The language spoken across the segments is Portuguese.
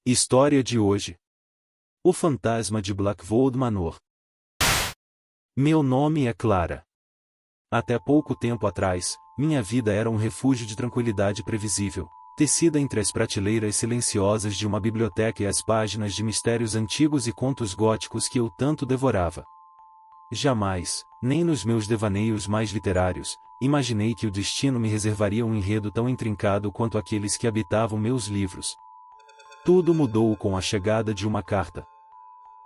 História de hoje. O fantasma de Blackwood Manor. Meu nome é Clara. Até pouco tempo atrás, minha vida era um refúgio de tranquilidade previsível, tecida entre as prateleiras silenciosas de uma biblioteca e as páginas de mistérios antigos e contos góticos que eu tanto devorava. Jamais, nem nos meus devaneios mais literários, imaginei que o destino me reservaria um enredo tão intrincado quanto aqueles que habitavam meus livros. Tudo mudou com a chegada de uma carta.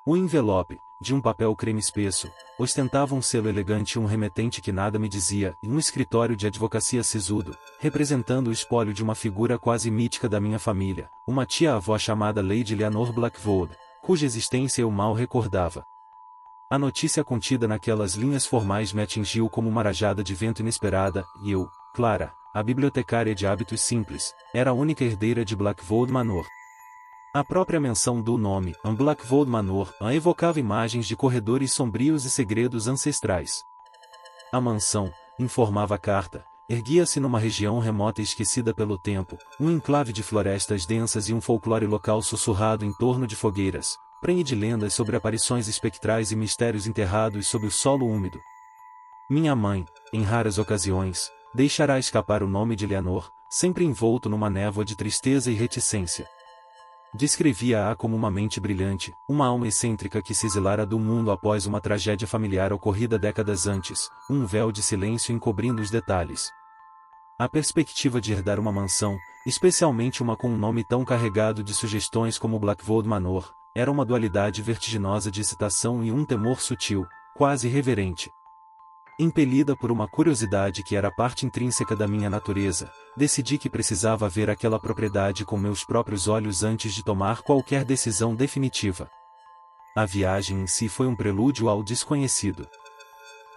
O envelope, de um papel creme espesso, ostentava um selo elegante e um remetente que nada me dizia, e um escritório de advocacia sisudo, representando o espólio de uma figura quase mítica da minha família, uma tia-avó chamada Lady Leonor Blackwood, cuja existência eu mal recordava. A notícia contida naquelas linhas formais me atingiu como uma rajada de vento inesperada, e eu, Clara, a bibliotecária de hábitos simples, era a única herdeira de Blackwood Manor. A própria menção do nome, Blackwood Manor, evocava imagens de corredores sombrios e segredos ancestrais. A mansão, informava a carta, erguia-se numa região remota e esquecida pelo tempo, um enclave de florestas densas e um folclore local sussurrado em torno de fogueiras, prenhe de lendas sobre aparições espectrais e mistérios enterrados sob o solo úmido. Minha mãe, em raras ocasiões, deixará escapar o nome de Leonor, sempre envolto numa névoa de tristeza e reticência. Descrevia-a como uma mente brilhante, uma alma excêntrica que se exilara do mundo após uma tragédia familiar ocorrida décadas antes, um véu de silêncio encobrindo os detalhes. A perspectiva de herdar uma mansão, especialmente uma com um nome tão carregado de sugestões como Blackwood Manor, era uma dualidade vertiginosa de excitação e um temor sutil, quase reverente. Impelida por uma curiosidade que era parte intrínseca da minha natureza, decidi que precisava ver aquela propriedade com meus próprios olhos antes de tomar qualquer decisão definitiva. A viagem em si foi um prelúdio ao desconhecido.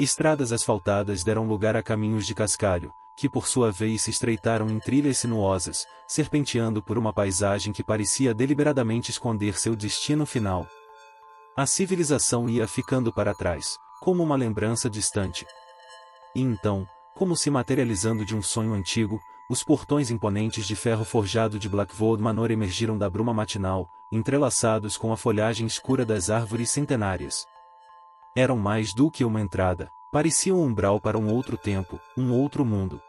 Estradas asfaltadas deram lugar a caminhos de cascalho, que por sua vez se estreitaram em trilhas sinuosas, serpenteando por uma paisagem que parecia deliberadamente esconder seu destino final. A civilização ia ficando para trás, como uma lembrança distante. E então, como se materializando de um sonho antigo, os portões imponentes de ferro forjado de Blackwood Manor emergiram da bruma matinal, entrelaçados com a folhagem escura das árvores centenárias. Eram mais do que uma entrada, pareciam um umbral para um outro tempo, um outro mundo.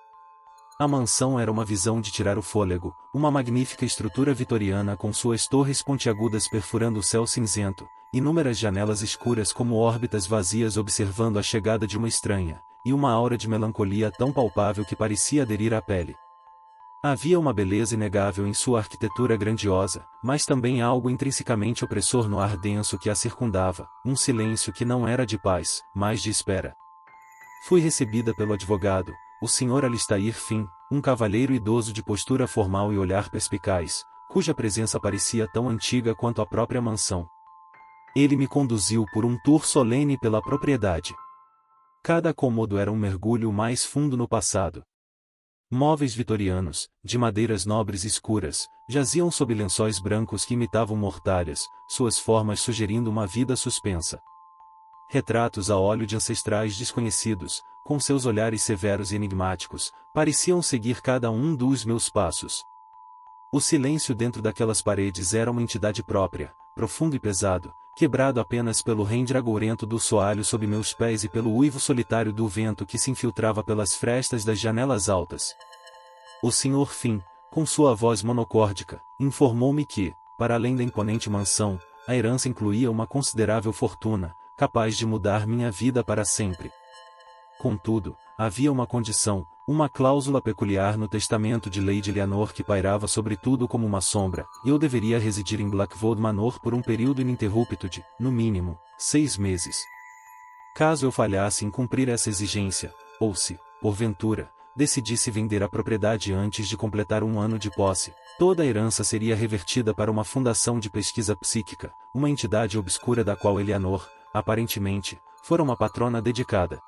A mansão era uma visão de tirar o fôlego, uma magnífica estrutura vitoriana com suas torres pontiagudas perfurando o céu cinzento, inúmeras janelas escuras como órbitas vazias observando a chegada de uma estranha, e uma aura de melancolia tão palpável que parecia aderir à pele. Havia uma beleza inegável em sua arquitetura grandiosa, mas também algo intrinsecamente opressor no ar denso que a circundava, um silêncio que não era de paz, mas de espera. Fui recebida pelo advogado, o Sr. Alistair Finn, um cavalheiro idoso de postura formal e olhar perspicaz, cuja presença parecia tão antiga quanto a própria mansão. Ele me conduziu por um tour solene pela propriedade. Cada cômodo era um mergulho mais fundo no passado. Móveis vitorianos, de madeiras nobres e escuras, jaziam sob lençóis brancos que imitavam mortalhas, suas formas sugerindo uma vida suspensa. Retratos a óleo de ancestrais desconhecidos, com seus olhares severos e enigmáticos, pareciam seguir cada um dos meus passos. O silêncio dentro daquelas paredes era uma entidade própria, profundo e pesado, quebrado apenas pelo render agourento do soalho sob meus pés e pelo uivo solitário do vento que se infiltrava pelas frestas das janelas altas. O Sr. Finn, com sua voz monocórdica, informou-me que, para além da imponente mansão, a herança incluía uma considerável fortuna, capaz de mudar minha vida para sempre. Contudo, havia uma condição, uma cláusula peculiar no testamento de Lady Leonor que pairava sobre tudo como uma sombra, e eu deveria residir em Blackwood Manor por um período ininterrupto de, no mínimo, 6 meses. Caso eu falhasse em cumprir essa exigência, ou se, porventura, decidisse vender a propriedade antes de completar um ano de posse, toda a herança seria revertida para uma fundação de pesquisa psíquica, uma entidade obscura da qual Eleanor, aparentemente, fora uma patrona dedicada.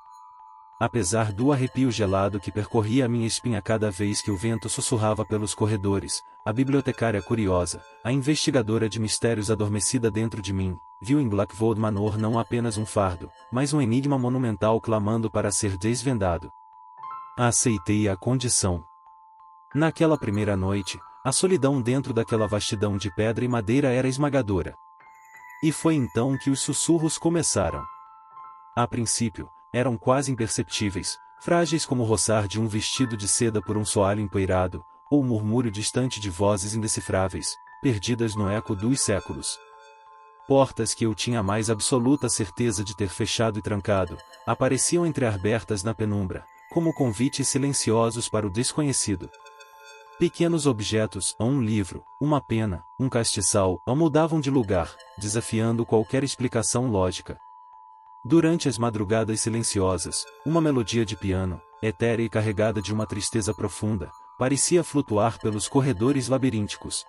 Apesar do arrepio gelado que percorria a minha espinha cada vez que o vento sussurrava pelos corredores, a bibliotecária curiosa, a investigadora de mistérios adormecida dentro de mim, viu em Blackwood Manor não apenas um fardo, mas um enigma monumental clamando para ser desvendado. Aceitei a condição. Naquela primeira noite, A solidão dentro daquela vastidão de pedra e madeira era esmagadora. E foi então que os sussurros começaram. A princípio, eram quase imperceptíveis, frágeis como o roçar de um vestido de seda por um soalho empoeirado, ou o murmúrio distante de vozes indecifráveis, perdidas no eco dos séculos. Portas que eu tinha a mais absoluta certeza de ter fechado e trancado, apareciam entreabertas na penumbra, como convites silenciosos para o desconhecido. Pequenos objetos, um livro, uma pena, um castiçal, mudavam de lugar, desafiando qualquer explicação lógica. Durante as madrugadas silenciosas, uma melodia de piano, etérea e carregada de uma tristeza profunda, parecia flutuar pelos corredores labirínticos.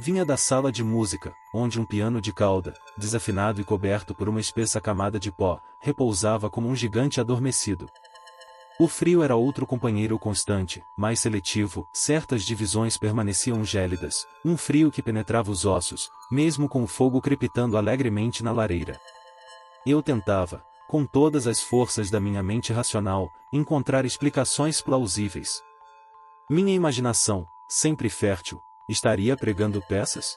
Vinha da sala de música, onde um piano de cauda, desafinado e coberto por uma espessa camada de pó, repousava como um gigante adormecido. O frio era outro companheiro constante, mais seletivo, certas divisões permaneciam gélidas, um frio que penetrava os ossos, mesmo com o fogo crepitando alegremente na lareira. Eu tentava, com todas as forças da minha mente racional, encontrar explicações plausíveis. Minha imaginação, sempre fértil, estaria pregando peças?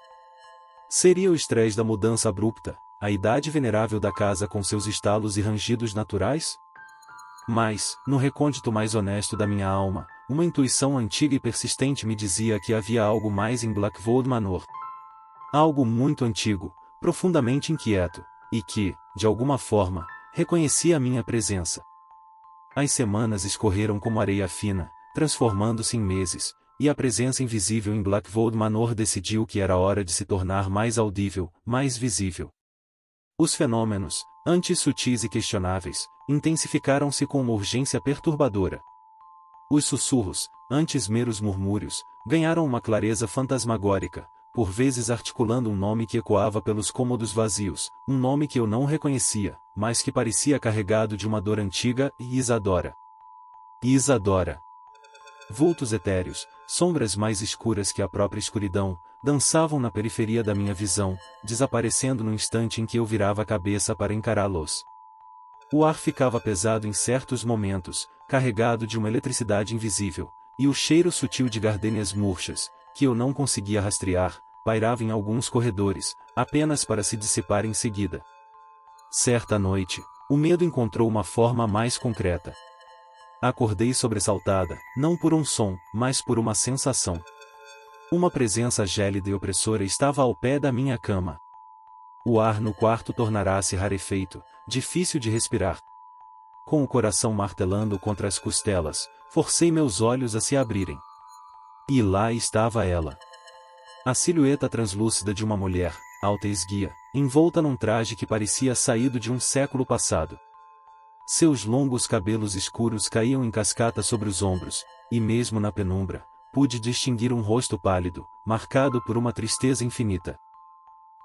Seria o estresse da mudança abrupta, a idade venerável da casa com seus estalos e rangidos naturais? Mas, no recôndito mais honesto da minha alma, uma intuição antiga e persistente me dizia que havia algo mais em Blackwood Manor. Algo muito antigo, profundamente inquieto, e que, de alguma forma, reconhecia a minha presença. As semanas escorreram como areia fina, transformando-se em meses, e a presença invisível em Blackwood Manor decidiu que era hora de se tornar mais audível, mais visível. Os fenômenos, antes sutis e questionáveis, intensificaram-se com uma urgência perturbadora. Os sussurros, antes meros murmúrios, ganharam uma clareza fantasmagórica, por vezes articulando um nome que ecoava pelos cômodos vazios, um nome que eu não reconhecia, mas que parecia carregado de uma dor antiga, Isadora. Isadora. Vultos etéreos, sombras mais escuras que a própria escuridão, dançavam na periferia da minha visão, desaparecendo no instante em que eu virava a cabeça para encará-los. O ar ficava pesado em certos momentos, carregado de uma eletricidade invisível, e o cheiro sutil de gardênias murchas, que eu não conseguia rastrear, pairava em alguns corredores, apenas para se dissipar em seguida. Certa noite, o medo encontrou uma forma mais concreta. Acordei sobressaltada, não por um som, mas por uma sensação. Uma presença gélida e opressora estava ao pé da minha cama. O ar no quarto tornara-se rarefeito, difícil de respirar. Com o coração martelando contra as costelas, forcei meus olhos a se abrirem. E lá estava ela. A silhueta translúcida de uma mulher, alta e esguia, envolta num traje que parecia saído de um século passado. Seus longos cabelos escuros caíam em cascata sobre os ombros, e mesmo na penumbra, pude distinguir um rosto pálido, marcado por uma tristeza infinita.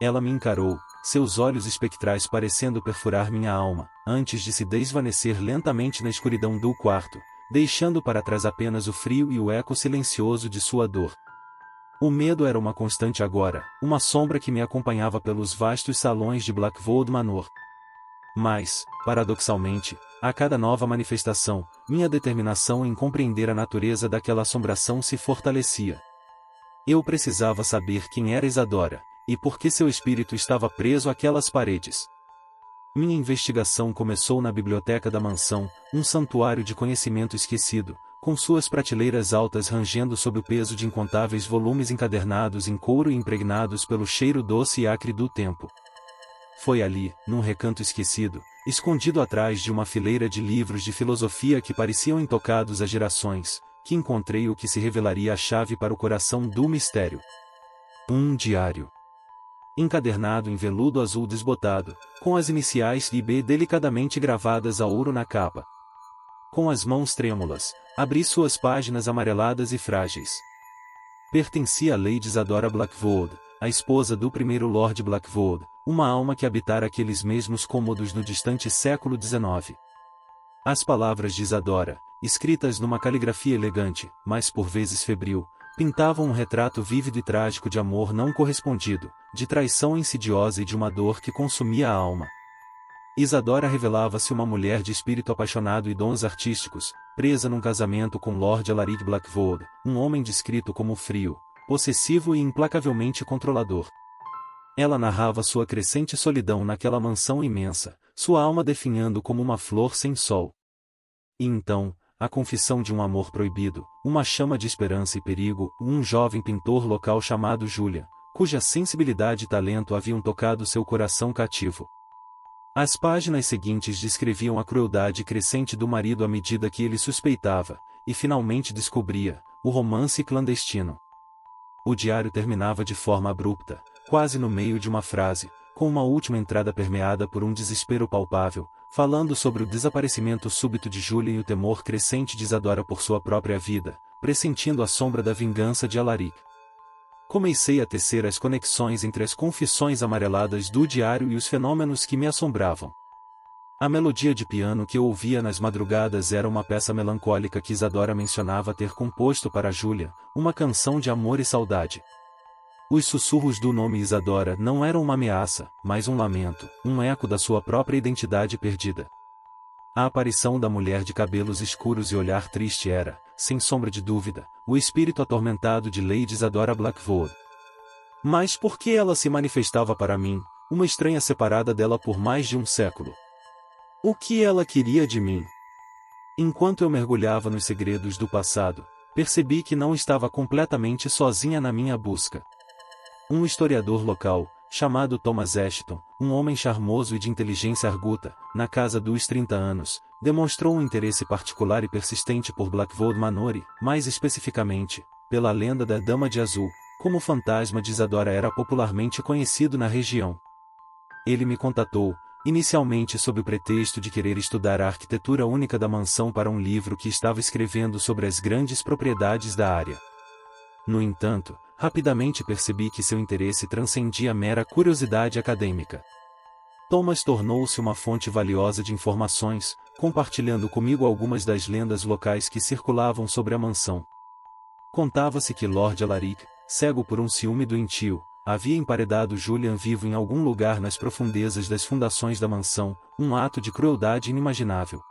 Ela me encarou, seus olhos espectrais parecendo perfurar minha alma, antes de se desvanecer lentamente na escuridão do quarto, deixando para trás apenas o frio e o eco silencioso de sua dor. O medo era uma constante agora, uma sombra que me acompanhava pelos vastos salões de Blackwood Manor. Mas, paradoxalmente, a cada nova manifestação, minha determinação em compreender a natureza daquela assombração se fortalecia. Eu precisava saber quem era Isadora, e por que seu espírito estava preso àquelas paredes. Minha investigação começou na biblioteca da mansão, um santuário de conhecimento esquecido, com suas prateleiras altas rangendo sob o peso de incontáveis volumes encadernados em couro e impregnados pelo cheiro doce e acre do tempo. Foi ali, num recanto esquecido, escondido atrás de uma fileira de livros de filosofia que pareciam intocados há gerações, que encontrei o que se revelaria a chave para o coração do mistério. Um diário. Encadernado em veludo azul desbotado, com as iniciais IB delicadamente gravadas a ouro na capa. Com as mãos trêmulas, abri suas páginas amareladas e frágeis. Pertencia a Lady Isadora Blackwood, a esposa do primeiro Lord Blackwood, uma alma que habitara aqueles mesmos cômodos no distante século XIX. As palavras de Isadora, escritas numa caligrafia elegante, mas por vezes febril, pintavam um retrato vívido e trágico de amor não correspondido, de traição insidiosa e de uma dor que consumia a alma. Isadora revelava-se uma mulher de espírito apaixonado e dons artísticos, presa num casamento com Lord Alaric Blackwood, um homem descrito como frio, possessivo e implacavelmente controlador. Ela narrava sua crescente solidão naquela mansão imensa, sua alma definhando como uma flor sem sol. E então, a confissão de um amor proibido, uma chama de esperança e perigo, um jovem pintor local chamado Julian, cuja sensibilidade e talento haviam tocado seu coração cativo. As páginas seguintes descreviam a crueldade crescente do marido à medida que ele suspeitava, e finalmente descobria, o romance clandestino. O diário terminava de forma abrupta, quase no meio de uma frase, com uma última entrada permeada por um desespero palpável, falando sobre o desaparecimento súbito de Julian e o temor crescente de Isadora por sua própria vida, pressentindo a sombra da vingança de Alaric. Comecei a tecer as conexões entre as confissões amareladas do diário e os fenômenos que me assombravam. A melodia de piano que eu ouvia nas madrugadas era uma peça melancólica que Isadora mencionava ter composto para Julian, uma canção de amor e saudade. Os sussurros do nome Isadora não eram uma ameaça, mas um lamento, um eco da sua própria identidade perdida. A aparição da mulher de cabelos escuros e olhar triste era, sem sombra de dúvida, o espírito atormentado de Lady Isadora Blackwood. Mas por que ela se manifestava para mim, uma estranha separada dela por mais de um século? O que ela queria de mim? Enquanto eu mergulhava nos segredos do passado, percebi que não estava completamente sozinha na minha busca. Um historiador local, chamado Thomas Ashton, um homem charmoso e de inteligência arguta, na casa dos 30 anos, demonstrou um interesse particular e persistente por Blackwood Manor e, mais especificamente, pela lenda da Dama de Azul, como o fantasma de Isadora era popularmente conhecido na região. Ele me contatou, inicialmente sob o pretexto de querer estudar a arquitetura única da mansão para um livro que estava escrevendo sobre as grandes propriedades da área. No entanto, rapidamente percebi que seu interesse transcendia a mera curiosidade acadêmica. Thomas tornou-se uma fonte valiosa de informações, compartilhando comigo algumas das lendas locais que circulavam sobre a mansão. Contava-se que Lord Alaric, cego por um ciúme doentio, havia emparedado Julian vivo em algum lugar nas profundezas das fundações da mansão, um ato de crueldade inimaginável.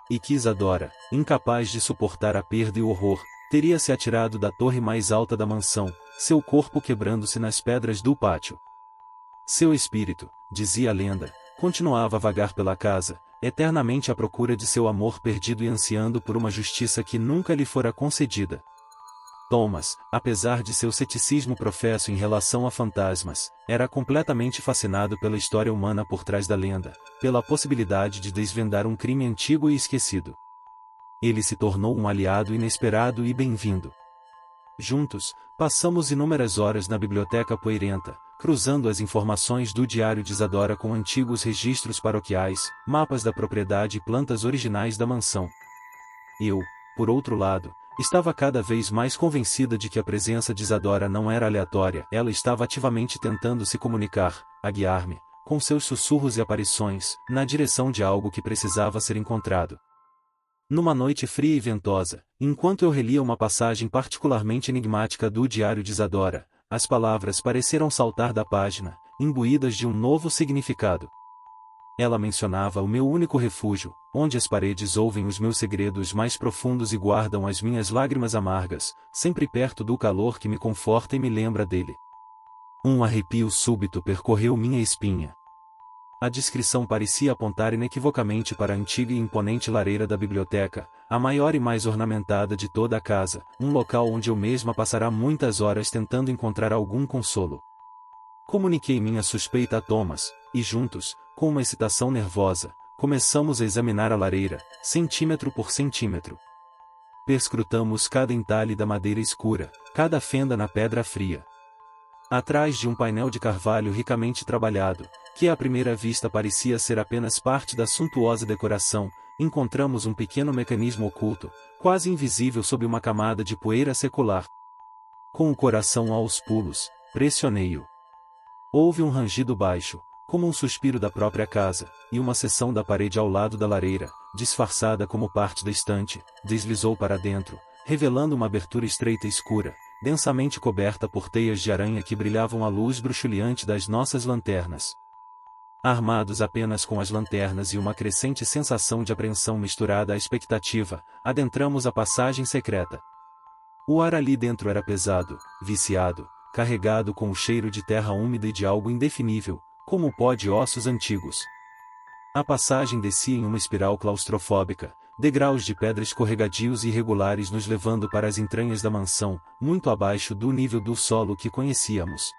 E que Isadora, incapaz de suportar a perda e o horror, teria se atirado da torre mais alta da mansão, seu corpo quebrando-se nas pedras do pátio. Seu espírito, dizia a lenda, continuava a vagar pela casa, eternamente à procura de seu amor perdido e ansiando por uma justiça que nunca lhe fora concedida. Thomas, apesar de seu ceticismo professo em relação a fantasmas, era completamente fascinado pela história humana por trás da lenda, pela possibilidade de desvendar um crime antigo e esquecido. Ele se tornou um aliado inesperado e bem-vindo. Juntos, passamos inúmeras horas na biblioteca poeirenta, cruzando as informações do diário de Isadora com antigos registros paroquiais, mapas da propriedade e plantas originais da mansão. Eu, por outro lado, estava cada vez mais convencida de que a presença de Isadora não era aleatória, ela estava ativamente tentando se comunicar, a guiar-me, com seus sussurros e aparições, na direção de algo que precisava ser encontrado. Numa noite fria e ventosa, enquanto eu relia uma passagem particularmente enigmática do diário de Isadora, as palavras pareceram saltar da página, imbuídas de um novo significado. Ela mencionava o meu único refúgio, onde as paredes ouvem os meus segredos mais profundos e guardam as minhas lágrimas amargas, sempre perto do calor que me conforta e me lembra dele. Um arrepio súbito percorreu minha espinha. A descrição parecia apontar inequivocamente para a antiga e imponente lareira da biblioteca, a maior e mais ornamentada de toda a casa, um local onde eu mesma passará muitas horas tentando encontrar algum consolo. Comuniquei minha suspeita a Thomas, e juntos, com uma excitação nervosa, começamos a examinar a lareira, centímetro por centímetro. Perscrutamos cada entalhe da madeira escura, cada fenda na pedra fria. Atrás de um painel de carvalho ricamente trabalhado, que à primeira vista parecia ser apenas parte da suntuosa decoração, encontramos um pequeno mecanismo oculto, quase invisível sob uma camada de poeira secular. Com o coração aos pulos, pressionei-o. Houve um rangido baixo, como um suspiro da própria casa, e uma seção da parede ao lado da lareira, disfarçada como parte da estante, deslizou para dentro, revelando uma abertura estreita e escura, densamente coberta por teias de aranha que brilhavam à luz bruxuleante das nossas lanternas. Armados apenas com as lanternas e uma crescente sensação de apreensão misturada à expectativa, adentramos a passagem secreta. O ar ali dentro era pesado, viciado, carregado com o cheiro de terra úmida e de algo indefinível, como o pó de ossos antigos. A passagem descia em uma espiral claustrofóbica, degraus de pedra escorregadios e irregulares nos levando para as entranhas da mansão, muito abaixo do nível do solo que conhecíamos.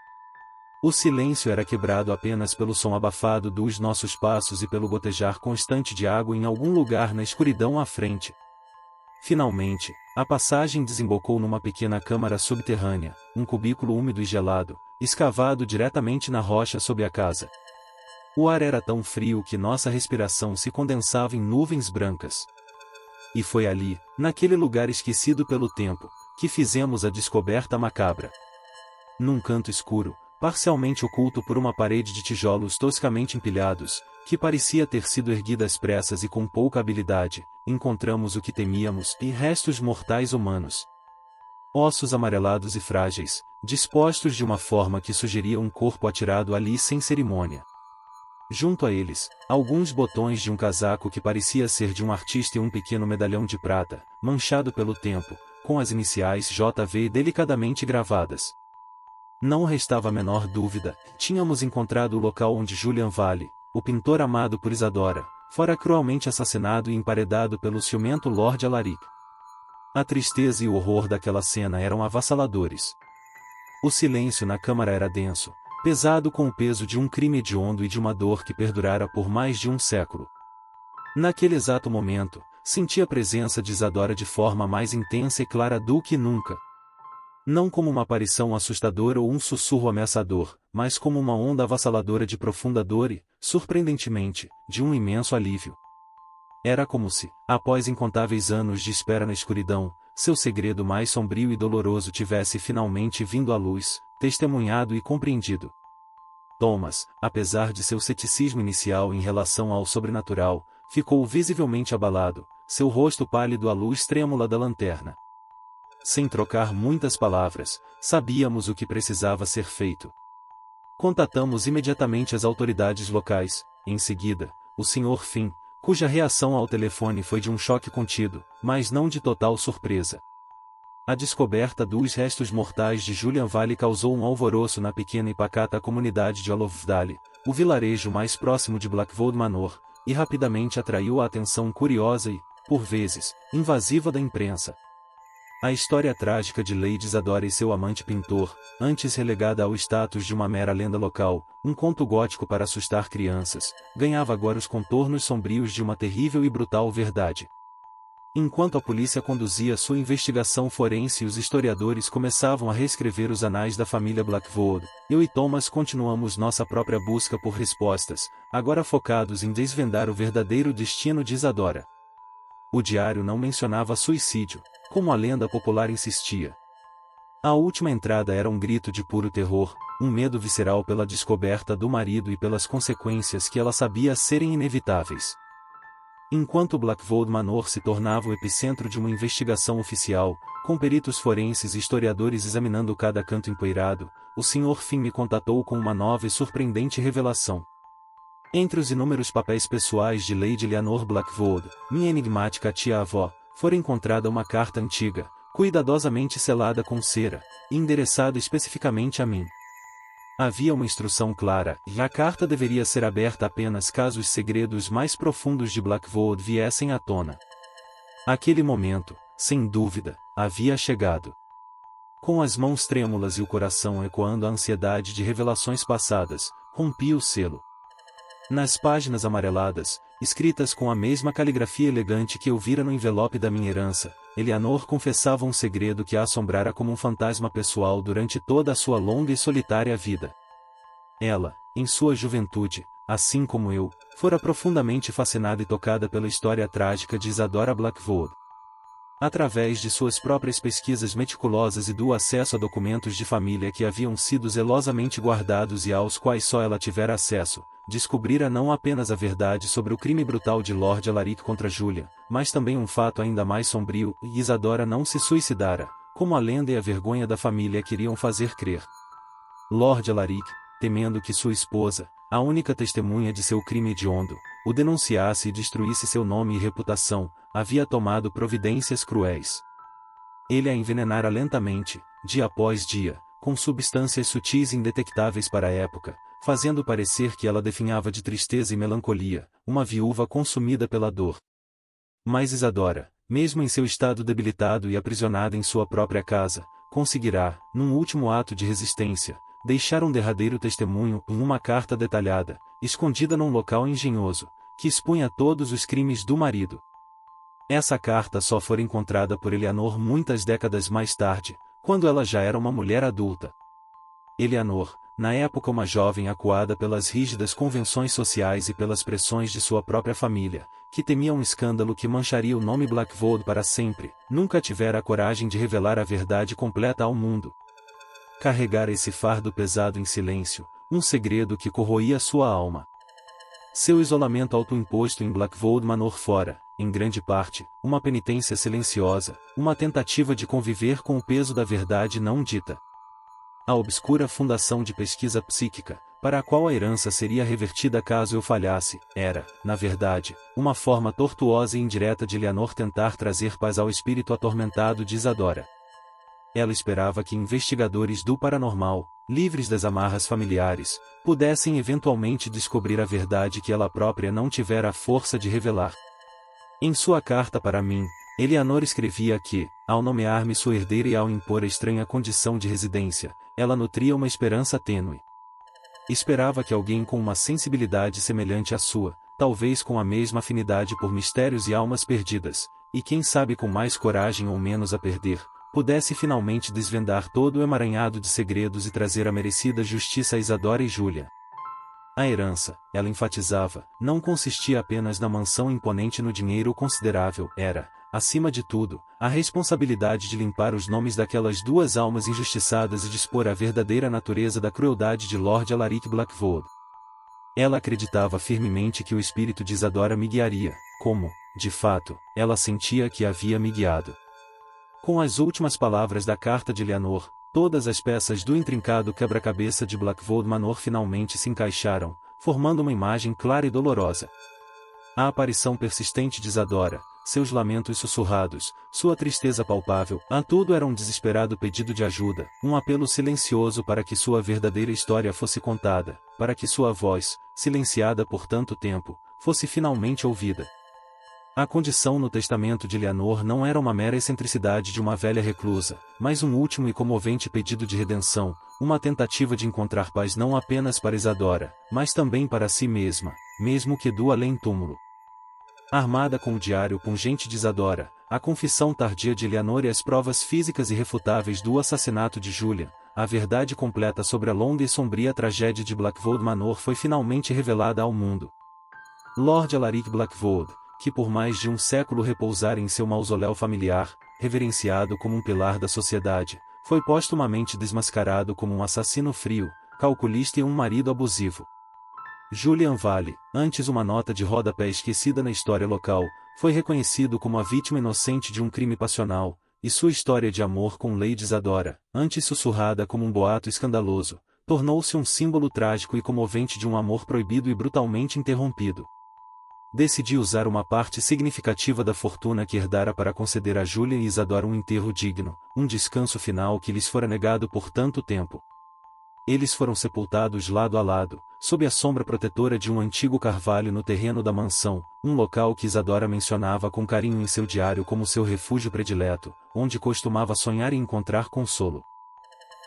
O silêncio era quebrado apenas pelo som abafado dos nossos passos e pelo gotejar constante de água em algum lugar na escuridão à frente. Finalmente, a passagem desembocou numa pequena câmara subterrânea, um cubículo úmido e gelado, escavado diretamente na rocha sob a casa. O ar era tão frio que nossa respiração se condensava em nuvens brancas. E foi ali, naquele lugar esquecido pelo tempo, que fizemos a descoberta macabra. Num canto escuro, parcialmente oculto por uma parede de tijolos toscamente empilhados, que parecia ter sido erguida às pressas e com pouca habilidade, encontramos o que temíamos e restos mortais humanos. Ossos amarelados e frágeis, dispostos de uma forma que sugeria um corpo atirado ali sem cerimônia. Junto a eles, alguns botões de um casaco que parecia ser de um artista e um pequeno medalhão de prata, manchado pelo tempo, com as iniciais JV delicadamente gravadas. Não restava a menor dúvida, tínhamos encontrado o local onde Julian Vale, o pintor amado por Isadora, fora cruelmente assassinado e emparedado pelo ciumento Lord Alaric. A tristeza e o horror daquela cena eram avassaladores. O silêncio na câmara era denso, pesado com o peso de um crime hediondo e de uma dor que perdurara por mais de um século. Naquele exato momento, senti a presença de Isadora de forma mais intensa e clara do que nunca. Não como uma aparição assustadora ou um sussurro ameaçador, mas como uma onda avassaladora de profunda dor e, surpreendentemente, de um imenso alívio. Era como se, após incontáveis anos de espera na escuridão, seu segredo mais sombrio e doloroso tivesse finalmente vindo à luz, testemunhado e compreendido. Thomas, apesar de seu ceticismo inicial em relação ao sobrenatural, ficou visivelmente abalado, seu rosto pálido à luz trêmula da lanterna. Sem trocar muitas palavras, sabíamos o que precisava ser feito. Contatamos imediatamente as autoridades locais, em seguida, o Sr. Finn, cuja reação ao telefone foi de um choque contido, mas não de total surpresa. A descoberta dos restos mortais de Julian Vale causou um alvoroço na pequena e pacata comunidade de Olovedale, o vilarejo mais próximo de Blackwood Manor, e rapidamente atraiu a atenção curiosa e, por vezes, invasiva da imprensa. A história trágica de Lady Isadora e seu amante pintor, antes relegada ao status de uma mera lenda local, um conto gótico para assustar crianças, ganhava agora os contornos sombrios de uma terrível e brutal verdade. Enquanto a polícia conduzia sua investigação forense e os historiadores começavam a reescrever os anais da família Blackwood, eu e Thomas continuamos nossa própria busca por respostas, agora focados em desvendar o verdadeiro destino de Isadora. O diário não mencionava suicídio, como a lenda popular insistia. A última entrada era um grito de puro terror, um medo visceral pela descoberta do marido e pelas consequências que ela sabia serem inevitáveis. Enquanto Blackwood Manor se tornava o epicentro de uma investigação oficial, com peritos forenses e historiadores examinando cada canto empoeirado, o Sr. Finn me contatou com uma nova e surpreendente revelação. Entre os inúmeros papéis pessoais de Lady Leonor Blackwood, minha enigmática tia-avó, fora encontrada uma carta antiga, cuidadosamente selada com cera, e endereçada especificamente a mim. Havia uma instrução clara, e a carta deveria ser aberta apenas caso os segredos mais profundos de Blackwood viessem à tona. Aquele momento, sem dúvida, havia chegado. Com as mãos trêmulas e o coração ecoando a ansiedade de revelações passadas, rompi o selo. Nas páginas amareladas, escritas com a mesma caligrafia elegante que eu vira no envelope da minha herança, Eleanor confessava um segredo que a assombrara como um fantasma pessoal durante toda a sua longa e solitária vida. Ela, em sua juventude, assim como eu, fora profundamente fascinada e tocada pela história trágica de Isadora Blackwood. Através de suas próprias pesquisas meticulosas e do acesso a documentos de família que haviam sido zelosamente guardados e aos quais só ela tivera acesso, descobrira não apenas a verdade sobre o crime brutal de Lord Alaric contra Julia, mas também um fato ainda mais sombrio: Isadora não se suicidara, como a lenda e a vergonha da família queriam fazer crer. Lord Alaric, temendo que sua esposa, a única testemunha de seu crime hediondo, o denunciasse e destruísse seu nome e reputação, havia tomado providências cruéis. Ele a envenenara lentamente, dia após dia, com substâncias sutis e indetectáveis para a época, fazendo parecer que ela definhava de tristeza e melancolia, uma viúva consumida pela dor. Mas Isadora, mesmo em seu estado debilitado e aprisionada em sua própria casa, conseguirá, num último ato de resistência, deixar um derradeiro testemunho em uma carta detalhada, escondida num local engenhoso, que expunha todos os crimes do marido. Essa carta só fora encontrada por Eleanor muitas décadas mais tarde, quando ela já era uma mulher adulta. Eleanor, na época uma jovem acuada pelas rígidas convenções sociais e pelas pressões de sua própria família, que temia um escândalo que mancharia o nome Blackvold para sempre, nunca tivera a coragem de revelar a verdade completa ao mundo. Carregara esse fardo pesado em silêncio, um segredo que corroía sua alma. Seu isolamento autoimposto em Blackvold Manor fora, em grande parte, uma penitência silenciosa, uma tentativa de conviver com o peso da verdade não dita. A obscura fundação de pesquisa psíquica, para a qual a herança seria revertida caso eu falhasse, era, na verdade, uma forma tortuosa e indireta de Eleanor tentar trazer paz ao espírito atormentado de Isadora. Ela esperava que investigadores do paranormal, livres das amarras familiares, pudessem eventualmente descobrir a verdade que ela própria não tivera a força de revelar. Em sua carta para mim, Eleanor escrevia que, ao nomear-me sua herdeira e ao impor a estranha condição de residência, ela nutria uma esperança tênue. Esperava que alguém com uma sensibilidade semelhante à sua, talvez com a mesma afinidade por mistérios e almas perdidas, e quem sabe com mais coragem ou menos a perder, pudesse finalmente desvendar todo o emaranhado de segredos e trazer a merecida justiça a Isadora e Júlia. A herança, ela enfatizava, não consistia apenas na mansão imponente no dinheiro considerável, era, acima de tudo, a responsabilidade de limpar os nomes daquelas duas almas injustiçadas e dispor a verdadeira natureza da crueldade de Lord Alaric Blackvold. Ela acreditava firmemente que o espírito de Isadora me guiaria, como, de fato, ela sentia que havia me guiado. Com as últimas palavras da carta de Eleanor, todas as peças do intrincado quebra-cabeça de Blackvold Manor finalmente se encaixaram, formando uma imagem clara e dolorosa. A aparição persistente de Isadora, seus lamentos sussurrados, sua tristeza palpável, a tudo era um desesperado pedido de ajuda, um apelo silencioso para que sua verdadeira história fosse contada, para que sua voz, silenciada por tanto tempo, fosse finalmente ouvida. A condição no testamento de Eleanor não era uma mera excentricidade de uma velha reclusa, mas um último e comovente pedido de redenção, uma tentativa de encontrar paz não apenas para Isadora, mas também para si mesma, mesmo que do além-túmulo. Armada com o diário pungente de Isadora, a confissão tardia de Eleanor e as provas físicas irrefutáveis do assassinato de Julia, a verdade completa sobre a longa e sombria tragédia de Blackvold Manor foi finalmente revelada ao mundo. Lord Alaric Blackvold, que por mais de um século repousara em seu mausoléu familiar, reverenciado como um pilar da sociedade, foi postumamente desmascarado como um assassino frio, calculista e um marido abusivo. Julian Vale, antes uma nota de rodapé esquecida na história local, foi reconhecido como a vítima inocente de um crime passional, e sua história de amor com Lady Isadora, antes sussurrada como um boato escandaloso, tornou-se um símbolo trágico e comovente de um amor proibido e brutalmente interrompido. Decidi usar uma parte significativa da fortuna que herdara para conceder a Julia e Isadora um enterro digno, um descanso final que lhes fora negado por tanto tempo. Eles foram sepultados lado a lado, sob a sombra protetora de um antigo carvalho no terreno da mansão, um local que Isadora mencionava com carinho em seu diário como seu refúgio predileto, onde costumava sonhar e encontrar consolo.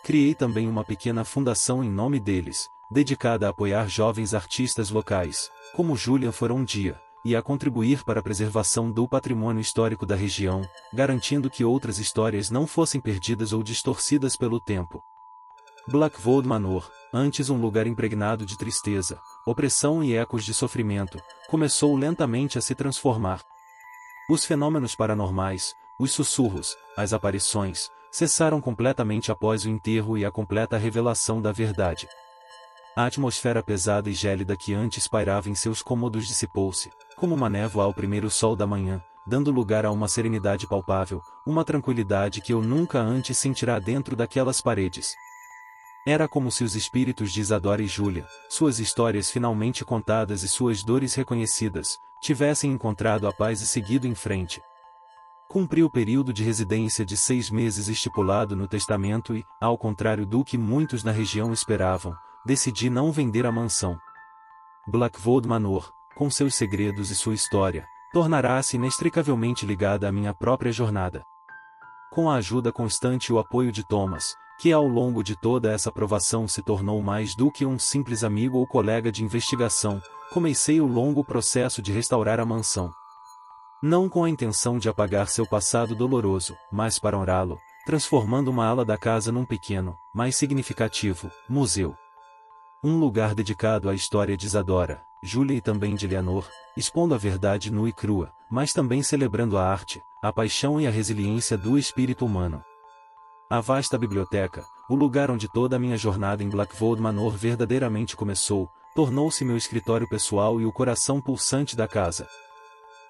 Criei também uma pequena fundação em nome deles, dedicada a apoiar jovens artistas locais, como Julian fora um dia, e a contribuir para a preservação do patrimônio histórico da região, garantindo que outras histórias não fossem perdidas ou distorcidas pelo tempo. Blackvold Manor, antes um lugar impregnado de tristeza, opressão e ecos de sofrimento, começou lentamente a se transformar. Os fenômenos paranormais, os sussurros, as aparições, cessaram completamente após o enterro e a completa revelação da verdade. A atmosfera pesada e gélida que antes pairava em seus cômodos dissipou-se, como uma névoa ao primeiro sol da manhã, dando lugar a uma serenidade palpável, uma tranquilidade que eu nunca antes sentira dentro daquelas paredes. Era como se os espíritos de Isadora e Julia, suas histórias finalmente contadas e suas dores reconhecidas, tivessem encontrado a paz e seguido em frente. Cumpri o período de residência de 6 meses estipulado no testamento e, ao contrário do que muitos na região esperavam, decidi não vender a mansão. Blackwood Manor, com seus segredos e sua história, tornará-se inextricavelmente ligada à minha própria jornada. Com a ajuda constante e o apoio de Thomas, que ao longo de toda essa provação se tornou mais do que um simples amigo ou colega de investigação, comecei o longo processo de restaurar a mansão. Não com a intenção de apagar seu passado doloroso, mas para honrá-lo, transformando uma ala da casa num pequeno, mais significativo, museu. Um lugar dedicado à história de Isadora, Júlia e também de Eleanor, expondo a verdade nua e crua, mas também celebrando a arte, a paixão e a resiliência do espírito humano. A vasta biblioteca, o lugar onde toda a minha jornada em Blackwood Manor verdadeiramente começou, tornou-se meu escritório pessoal e o coração pulsante da casa.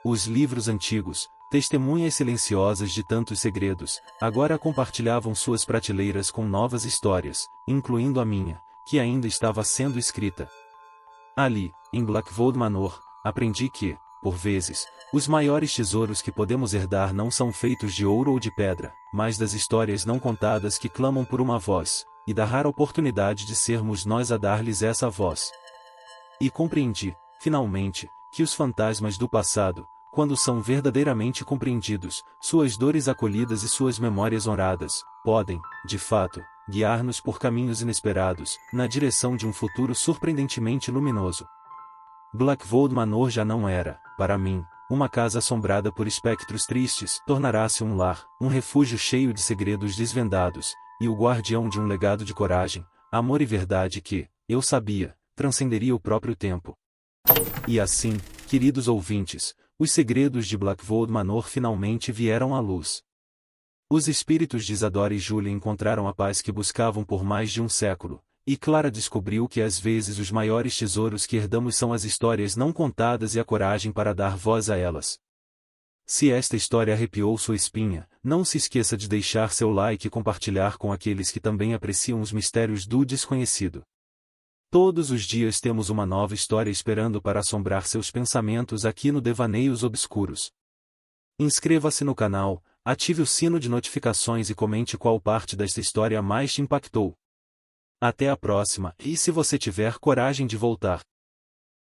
Os livros antigos, testemunhas silenciosas de tantos segredos, agora compartilhavam suas prateleiras com novas histórias, incluindo a minha, que ainda estava sendo escrita. Ali, em Blackwood Manor, aprendi que, por vezes, os maiores tesouros que podemos herdar não são feitos de ouro ou de pedra, mas das histórias não contadas que clamam por uma voz, e da rara oportunidade de sermos nós a dar-lhes essa voz. E compreendi, finalmente, que os fantasmas do passado, quando são verdadeiramente compreendidos, suas dores acolhidas e suas memórias honradas, podem, de fato, guiar-nos por caminhos inesperados, na direção de um futuro surpreendentemente luminoso. Blackwood Manor já não era, para mim, uma casa assombrada por espectros tristes, tornará-se um lar, um refúgio cheio de segredos desvendados, e o guardião de um legado de coragem, amor e verdade que, eu sabia, transcenderia o próprio tempo. E assim, queridos ouvintes, os segredos de Blackwood Manor finalmente vieram à luz. Os espíritos de Isadora e Julia encontraram a paz que buscavam por mais de um século, e Clara descobriu que às vezes os maiores tesouros que herdamos são as histórias não contadas e a coragem para dar voz a elas. Se esta história arrepiou sua espinha, não se esqueça de deixar seu like e compartilhar com aqueles que também apreciam os mistérios do desconhecido. Todos os dias temos uma nova história esperando para assombrar seus pensamentos aqui no Devaneios Obscuros. Inscreva-se no canal, ative o sino de notificações e comente qual parte desta história mais te impactou. Até a próxima, e se você tiver coragem de voltar.